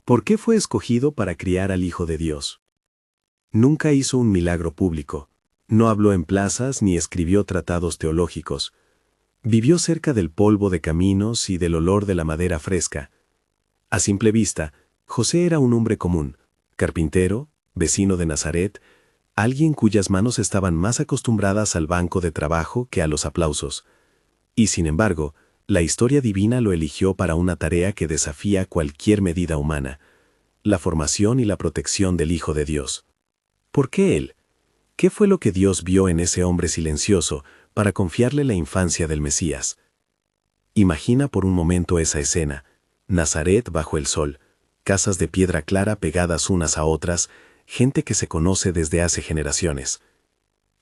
¿Por qué fue escogido para criar al Hijo de Dios? Nunca hizo un milagro público, no habló en plazas ni escribió tratados teológicos. Vivió cerca del polvo de caminos y del olor de la madera fresca. A simple vista, José era un hombre común, carpintero, vecino de Nazaret, alguien cuyas manos estaban más acostumbradas al banco de trabajo que a los aplausos. Y sin embargo, la historia divina lo eligió para una tarea que desafía cualquier medida humana: la formación y la protección del Hijo de Dios. ¿Por qué él? ¿Qué fue lo que Dios vio en ese hombre silencioso para confiarle la infancia del Mesías? Imagina por un momento esa escena: Nazaret bajo el sol, casas de piedra clara pegadas unas a otras, gente que se conoce desde hace generaciones.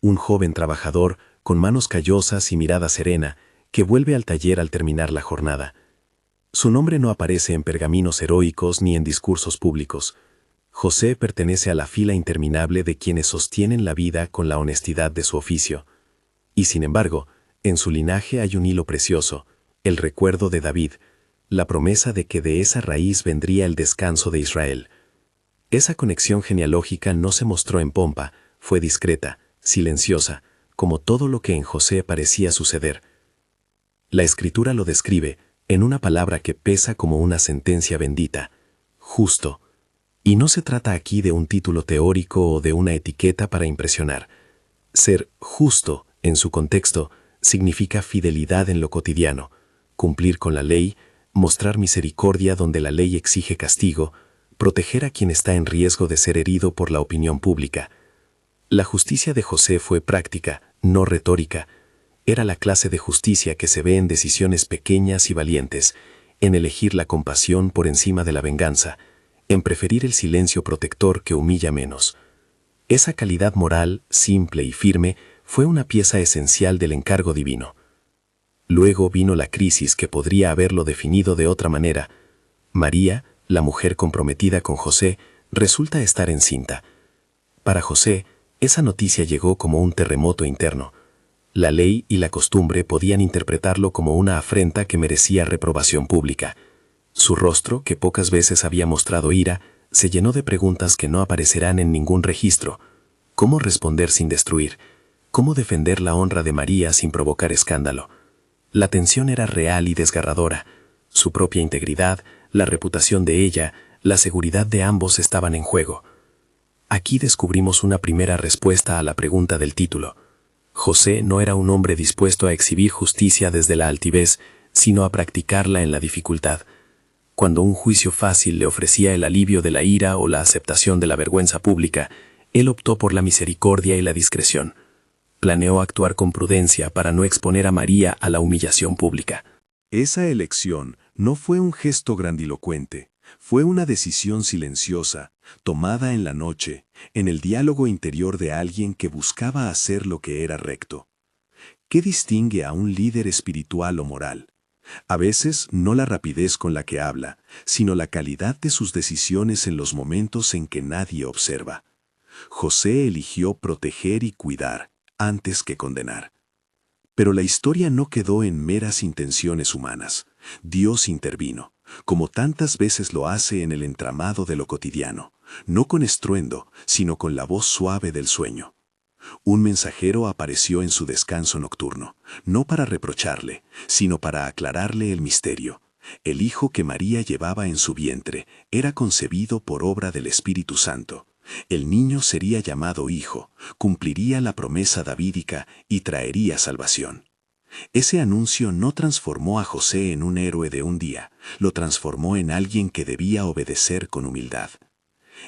Un joven trabajador, con manos callosas y mirada serena, que vuelve al taller al terminar la jornada. Su nombre no aparece en pergaminos heroicos ni en discursos públicos. José pertenece a la fila interminable de quienes sostienen la vida con la honestidad de su oficio. Y sin embargo, en su linaje hay un hilo precioso: el recuerdo de David, la promesa de que de esa raíz vendría el descanso de Israel. Esa conexión genealógica no se mostró en pompa, fue discreta, silenciosa, como todo lo que en José parecía suceder. La Escritura lo describe en una palabra que pesa como una sentencia bendita: justo. Y no se trata aquí de un título teórico o de una etiqueta para impresionar. Ser justo, en su contexto, significa fidelidad en lo cotidiano, cumplir con la ley, mostrar misericordia donde la ley exige castigo, proteger a quien está en riesgo de ser herido por la opinión pública. La justicia de José fue práctica, no retórica. Era la clase de justicia que se ve en decisiones pequeñas y valientes, en elegir la compasión por encima de la venganza, en preferir el silencio protector que humilla menos. Esa calidad moral, simple y firme, fue una pieza esencial del encargo divino. Luego vino la crisis que podría haberlo definido de otra manera. María, la mujer comprometida con José, resulta estar encinta. Para José, esa noticia llegó como un terremoto interno. La ley y la costumbre podían interpretarlo como una afrenta que merecía reprobación pública. Su rostro, que pocas veces había mostrado ira, se llenó de preguntas que no aparecerán en ningún registro. ¿Cómo responder sin destruir? ¿Cómo defender la honra de María sin provocar escándalo? La tensión era real y desgarradora. Su propia integridad, la reputación de ella, la seguridad de ambos estaban en juego. Aquí descubrimos una primera respuesta a la pregunta del título. José no era un hombre dispuesto a exhibir justicia desde la altivez, sino a practicarla en la dificultad. Cuando un juicio fácil le ofrecía el alivio de la ira o la aceptación de la vergüenza pública, él optó por la misericordia y la discreción. Planeó actuar con prudencia para no exponer a María a la humillación pública. Esa elección no fue un gesto grandilocuente, fue una decisión silenciosa, tomada en la noche, en el diálogo interior de alguien que buscaba hacer lo que era recto. ¿Qué distingue a un líder espiritual o moral? A veces no la rapidez con la que habla, sino la calidad de sus decisiones en los momentos en que nadie observa. José eligió proteger y cuidar antes que condenar. Pero la historia no quedó en meras intenciones humanas. Dios intervino, como tantas veces lo hace en el entramado de lo cotidiano, no con estruendo, sino con la voz suave del sueño. Un mensajero apareció en su descanso nocturno, no para reprocharle, sino para aclararle el misterio. El hijo que María llevaba en su vientre era concebido por obra del Espíritu Santo. El niño sería llamado hijo, cumpliría la promesa davídica y traería salvación. Ese anuncio no transformó a José en un héroe de un día, lo transformó en alguien que debía obedecer con humildad.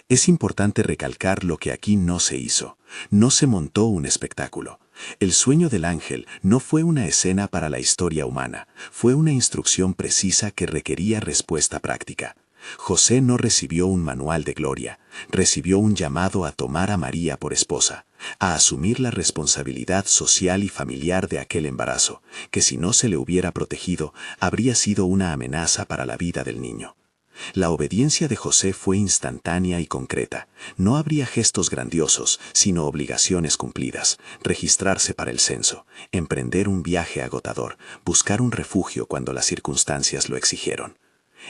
Es importante recalcar lo que aquí no se hizo. No se montó un espectáculo. El sueño del ángel no fue una escena para la historia humana, fue una instrucción precisa que requería respuesta práctica. José no recibió un manual de gloria, recibió un llamado a tomar a María por esposa, a asumir la responsabilidad social y familiar de aquel embarazo, que si no se le hubiera protegido, habría sido una amenaza para la vida del niño. La obediencia de José fue instantánea y concreta. No habría gestos grandiosos, sino obligaciones cumplidas: registrarse para el censo, emprender un viaje agotador, buscar un refugio cuando las circunstancias lo exigieron.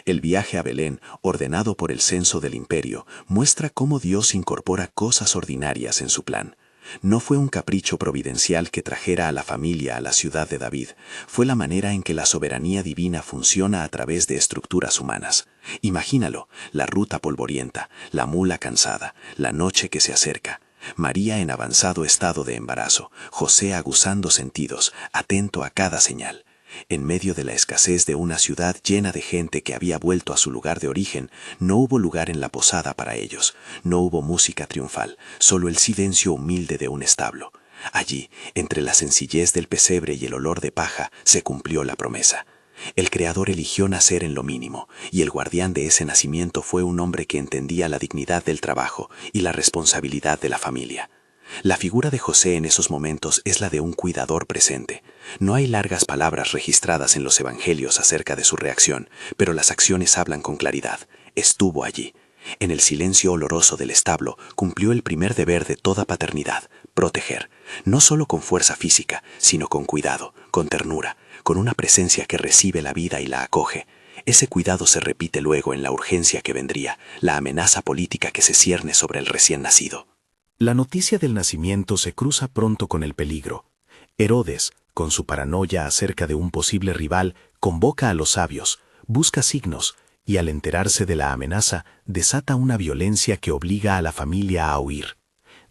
El viaje a Belén, ordenado por el censo del imperio, muestra cómo Dios incorpora cosas ordinarias en su plan. No fue un capricho providencial que trajera a la familia a la ciudad de David, fue la manera en que la soberanía divina funciona a través de estructuras humanas. Imagínalo, la ruta polvorienta, la mula cansada, la noche que se acerca. María en avanzado estado de embarazo, José aguzando sentidos, atento a cada señal. En medio de la escasez de una ciudad llena de gente que había vuelto a su lugar de origen, no hubo lugar en la posada para ellos, no hubo música triunfal, solo el silencio humilde de un establo. Allí, entre la sencillez del pesebre y el olor de paja, se cumplió la promesa. El Creador eligió nacer en lo mínimo, y el guardián de ese nacimiento fue un hombre que entendía la dignidad del trabajo y la responsabilidad de la familia. La figura de José en esos momentos es la de un cuidador presente. No hay largas palabras registradas en los evangelios acerca de su reacción, pero las acciones hablan con claridad. Estuvo allí. En el silencio oloroso del establo cumplió el primer deber de toda paternidad, proteger, no solo con fuerza física, sino con cuidado, con ternura, con una presencia que recibe la vida y la acoge. Ese cuidado se repite luego en la urgencia que vendría, la amenaza política que se cierne sobre el recién nacido. La noticia del nacimiento se cruza pronto con el peligro. Herodes, con su paranoia acerca de un posible rival, convoca a los sabios, busca signos, y al enterarse de la amenaza, desata una violencia que obliga a la familia a huir.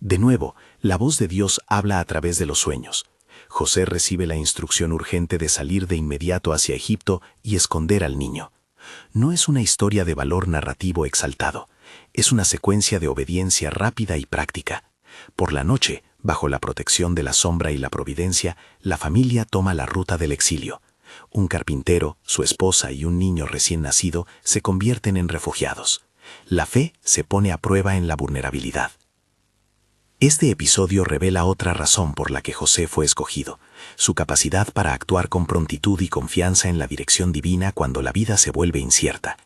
De nuevo, la voz de Dios habla a través de los sueños. José recibe la instrucción urgente de salir de inmediato hacia Egipto y esconder al niño. No es una historia de valor narrativo exaltado. Es una secuencia de obediencia rápida y práctica. Por la noche, bajo la protección de la sombra y la providencia, la familia toma la ruta del exilio. Un carpintero, su esposa y un niño recién nacido se convierten en refugiados. La fe se pone a prueba en la vulnerabilidad. Este episodio revela otra razón por la que José fue escogido, su capacidad para actuar con prontitud y confianza en la dirección divina cuando la vida se vuelve incierta.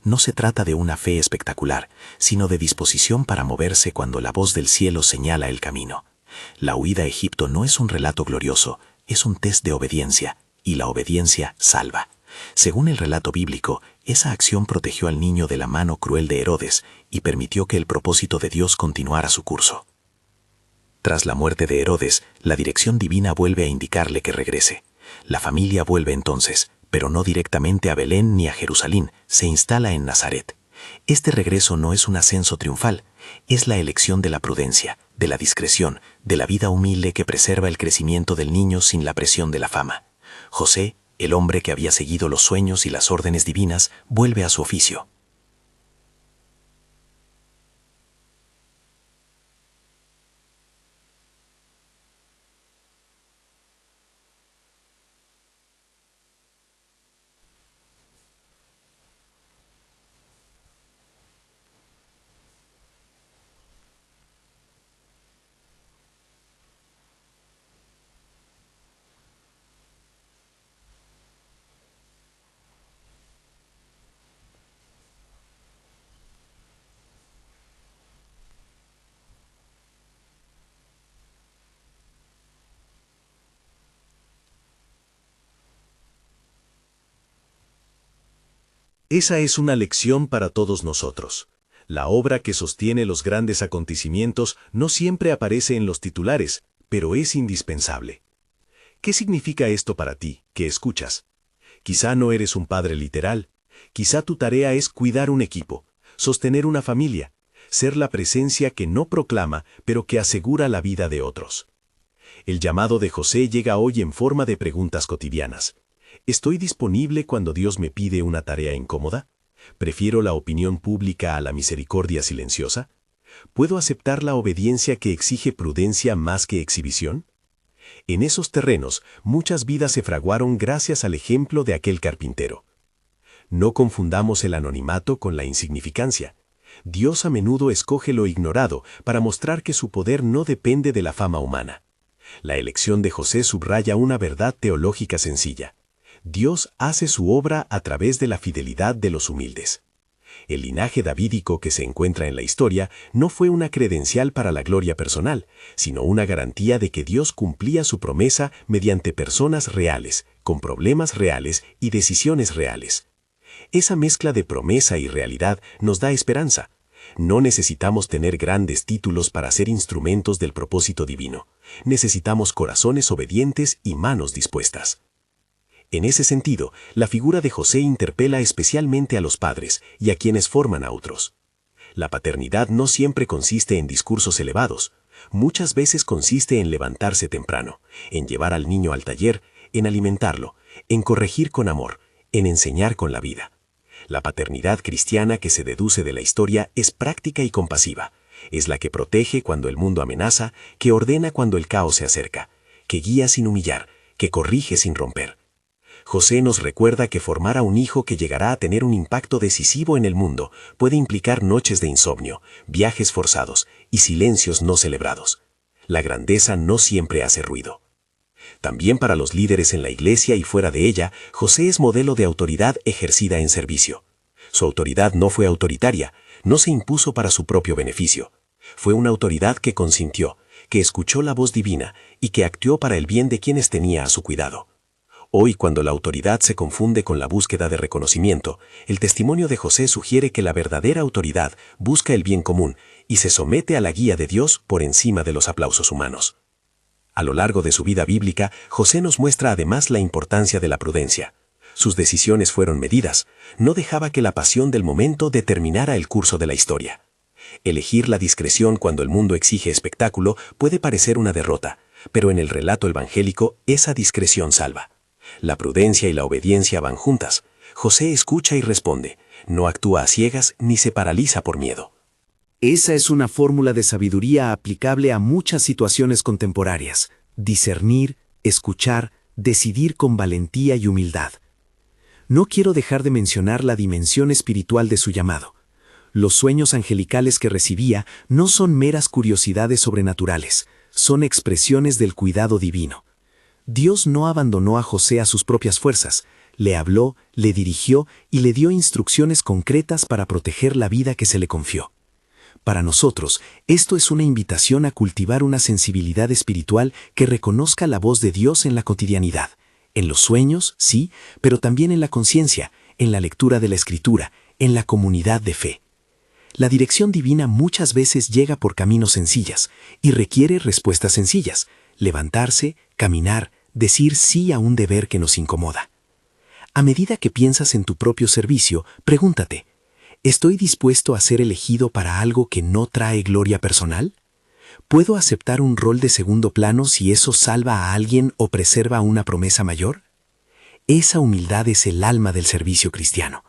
No se trata de una fe espectacular, sino de disposición para moverse cuando la voz del cielo señala el camino. La huida a Egipto no es un relato glorioso, es un test de obediencia, y la obediencia salva. Según el relato bíblico, esa acción protegió al niño de la mano cruel de Herodes y permitió que el propósito de Dios continuara su curso. Tras la muerte de Herodes, la dirección divina vuelve a indicarle que regrese. La familia vuelve entonces, pero no directamente a Belén ni a Jerusalén, se instala en Nazaret. Este regreso no es un ascenso triunfal, es la elección de la prudencia, de la discreción, de la vida humilde que preserva el crecimiento del niño sin la presión de la fama. José, el hombre que había seguido los sueños y las órdenes divinas, vuelve a su oficio. Esa es una lección para todos nosotros. La obra que sostiene los grandes acontecimientos no siempre aparece en los titulares, pero es indispensable. ¿Qué significa esto para ti, que escuchas? Quizá no eres un padre literal, quizá tu tarea es cuidar un equipo, sostener una familia, ser la presencia que no proclama, pero que asegura la vida de otros. El llamado de José llega hoy en forma de preguntas cotidianas. ¿Estoy disponible cuando Dios me pide una tarea incómoda? ¿Prefiero la opinión pública a la misericordia silenciosa? ¿Puedo aceptar la obediencia que exige prudencia más que exhibición? En esos terrenos, muchas vidas se fraguaron gracias al ejemplo de aquel carpintero. No confundamos el anonimato con la insignificancia. Dios a menudo escoge lo ignorado para mostrar que su poder no depende de la fama humana. La elección de José subraya una verdad teológica sencilla. Dios hace su obra a través de la fidelidad de los humildes. El linaje davídico que se encuentra en la historia no fue una credencial para la gloria personal, sino una garantía de que Dios cumplía su promesa mediante personas reales, con problemas reales y decisiones reales. Esa mezcla de promesa y realidad nos da esperanza. No necesitamos tener grandes títulos para ser instrumentos del propósito divino. Necesitamos corazones obedientes y manos dispuestas. En ese sentido, la figura de José interpela especialmente a los padres y a quienes forman a otros. La paternidad no siempre consiste en discursos elevados. Muchas veces consiste en levantarse temprano, en llevar al niño al taller, en alimentarlo, en corregir con amor, en enseñar con la vida. La paternidad cristiana que se deduce de la historia es práctica y compasiva. Es la que protege cuando el mundo amenaza, que ordena cuando el caos se acerca, que guía sin humillar, que corrige sin romper. José nos recuerda que formar a un hijo que llegará a tener un impacto decisivo en el mundo puede implicar noches de insomnio, viajes forzados y silencios no celebrados. La grandeza no siempre hace ruido. También para los líderes en la iglesia y fuera de ella, José es modelo de autoridad ejercida en servicio. Su autoridad no fue autoritaria, no se impuso para su propio beneficio. Fue una autoridad que consintió, que escuchó la voz divina y que actuó para el bien de quienes tenía a su cuidado. Hoy, cuando la autoridad se confunde con la búsqueda de reconocimiento, el testimonio de José sugiere que la verdadera autoridad busca el bien común y se somete a la guía de Dios por encima de los aplausos humanos. A lo largo de su vida bíblica, José nos muestra además la importancia de la prudencia. Sus decisiones fueron medidas, no dejaba que la pasión del momento determinara el curso de la historia. Elegir la discreción cuando el mundo exige espectáculo puede parecer una derrota, pero en el relato evangélico esa discreción salva. La prudencia y la obediencia van juntas. José escucha y responde, no actúa a ciegas ni se paraliza por miedo. Esa es una fórmula de sabiduría aplicable a muchas situaciones contemporáneas. Discernir, escuchar, decidir con valentía y humildad. No quiero dejar de mencionar la dimensión espiritual de su llamado. Los sueños angelicales que recibía no son meras curiosidades sobrenaturales, son expresiones del cuidado divino. Dios no abandonó a José a sus propias fuerzas, le habló, le dirigió y le dio instrucciones concretas para proteger la vida que se le confió. Para nosotros, esto es una invitación a cultivar una sensibilidad espiritual que reconozca la voz de Dios en la cotidianidad, en los sueños, sí, pero también en la conciencia, en la lectura de la Escritura, en la comunidad de fe. La dirección divina muchas veces llega por caminos sencillas y requiere respuestas sencillas, levantarse, caminar, decir sí a un deber que nos incomoda. A medida que piensas en tu propio servicio, pregúntate, ¿estoy dispuesto a ser elegido para algo que no trae gloria personal? ¿Puedo aceptar un rol de segundo plano si eso salva a alguien o preserva una promesa mayor? Esa humildad es el alma del servicio cristiano.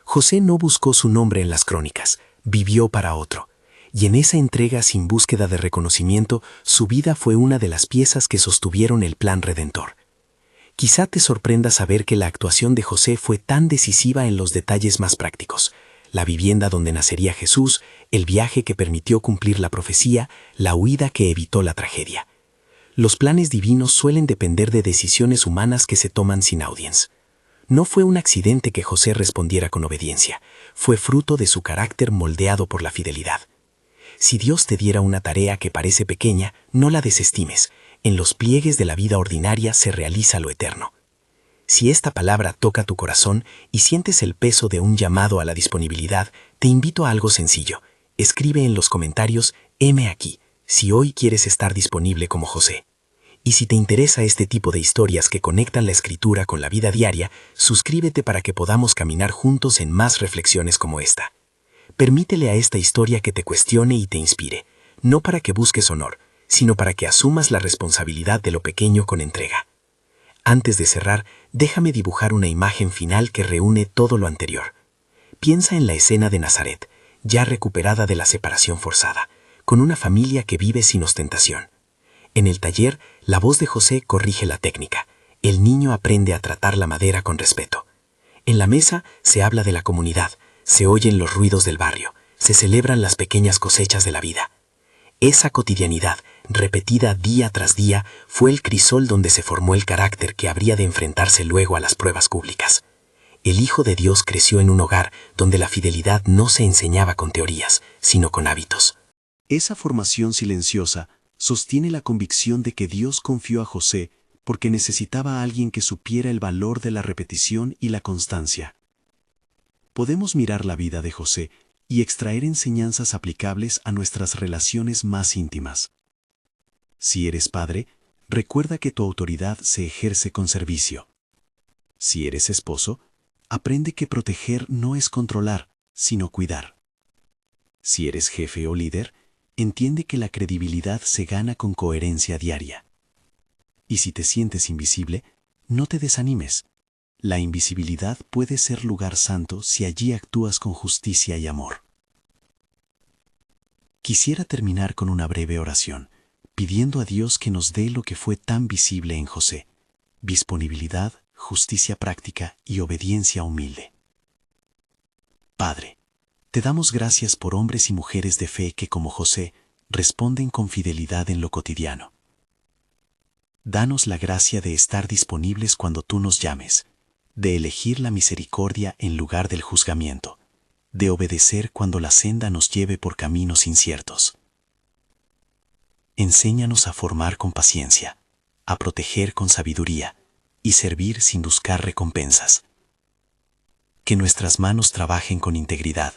José no buscó su nombre en las crónicas, vivió para otro. Y en esa entrega sin búsqueda de reconocimiento, su vida fue una de las piezas que sostuvieron el plan redentor. Quizá te sorprenda saber que la actuación de José fue tan decisiva en los detalles más prácticos. La vivienda donde nacería Jesús, el viaje que permitió cumplir la profecía, la huida que evitó la tragedia. Los planes divinos suelen depender de decisiones humanas que se toman sin audiencia. No fue un accidente que José respondiera con obediencia, fue fruto de su carácter moldeado por la fidelidad. Si Dios te diera una tarea que parece pequeña, no la desestimes. En los pliegues de la vida ordinaria se realiza lo eterno. Si esta palabra toca tu corazón y sientes el peso de un llamado a la disponibilidad, te invito a algo sencillo. Escribe en los comentarios, heme aquí, si hoy quieres estar disponible como José. Y si te interesa este tipo de historias que conectan la escritura con la vida diaria, suscríbete para que podamos caminar juntos en más reflexiones como esta. Permítele a esta historia que te cuestione y te inspire, no para que busques honor, sino para que asumas la responsabilidad de lo pequeño con entrega. Antes de cerrar, déjame dibujar una imagen final que reúne todo lo anterior. Piensa en la escena de Nazaret, ya recuperada de la separación forzada, con una familia que vive sin ostentación. En el taller, la voz de José corrige la técnica. El niño aprende a tratar la madera con respeto. En la mesa se habla de la comunidad, se oyen los ruidos del barrio, se celebran las pequeñas cosechas de la vida. Esa cotidianidad, repetida día tras día, fue el crisol donde se formó el carácter que habría de enfrentarse luego a las pruebas públicas. El Hijo de Dios creció en un hogar donde la fidelidad no se enseñaba con teorías, sino con hábitos. Esa formación silenciosa sostiene la convicción de que Dios confió a José porque necesitaba a alguien que supiera el valor de la repetición y la constancia. podemos mirar la vida de José y extraer enseñanzas aplicables a nuestras relaciones más íntimas. Si eres padre, recuerda que tu autoridad se ejerce con servicio. Si eres esposo, aprende que proteger no es controlar, sino cuidar. Si eres jefe o líder, entiende que la credibilidad se gana con coherencia diaria. Y si te sientes invisible, no te desanimes. La invisibilidad puede ser lugar santo si allí actúas con justicia y amor. Quisiera terminar con una breve oración, pidiendo a Dios que nos dé lo que fue tan visible en José: disponibilidad, justicia práctica y obediencia humilde. Padre, te damos gracias por hombres y mujeres de fe que, como José, responden con fidelidad en lo cotidiano. Danos la gracia de estar disponibles cuando tú nos llames, de elegir la misericordia en lugar del juzgamiento, de obedecer cuando la senda nos lleve por caminos inciertos. Enséñanos a formar con paciencia, a proteger con sabiduría y servir sin buscar recompensas. Que nuestras manos trabajen con integridad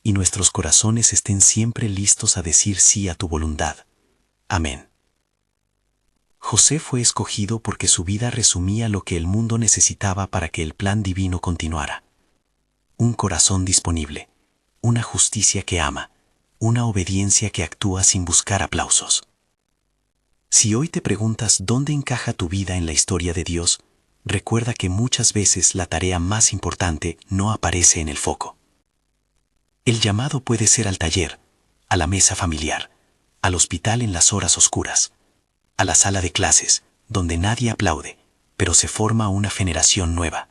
y nuestros corazones estén siempre listos a decir sí a tu voluntad. Amén. José fue escogido porque su vida resumía lo que el mundo necesitaba para que el plan divino continuara. Un corazón disponible, una justicia que ama, una obediencia que actúa sin buscar aplausos. Si hoy te preguntas dónde encaja tu vida en la historia de Dios, recuerda que muchas veces la tarea más importante no aparece en el foco. El llamado puede ser al taller, a la mesa familiar, al hospital en las horas oscuras, a la sala de clases, donde nadie aplaude, pero se forma una generación nueva.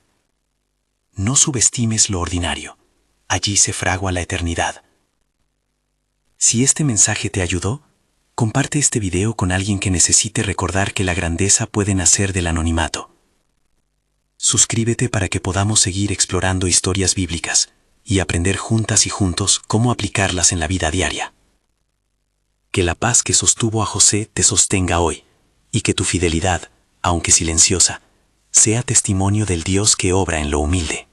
No subestimes lo ordinario, allí se fragua la eternidad. Si este mensaje te ayudó, comparte este video con alguien que necesite recordar que la grandeza puede nacer del anonimato. Suscríbete para que podamos seguir explorando historias bíblicas y aprender juntas y juntos cómo aplicarlas en la vida diaria. Que la paz que sostuvo a José te sostenga hoy, y que tu fidelidad, aunque silenciosa, sea testimonio del Dios que obra en lo humilde.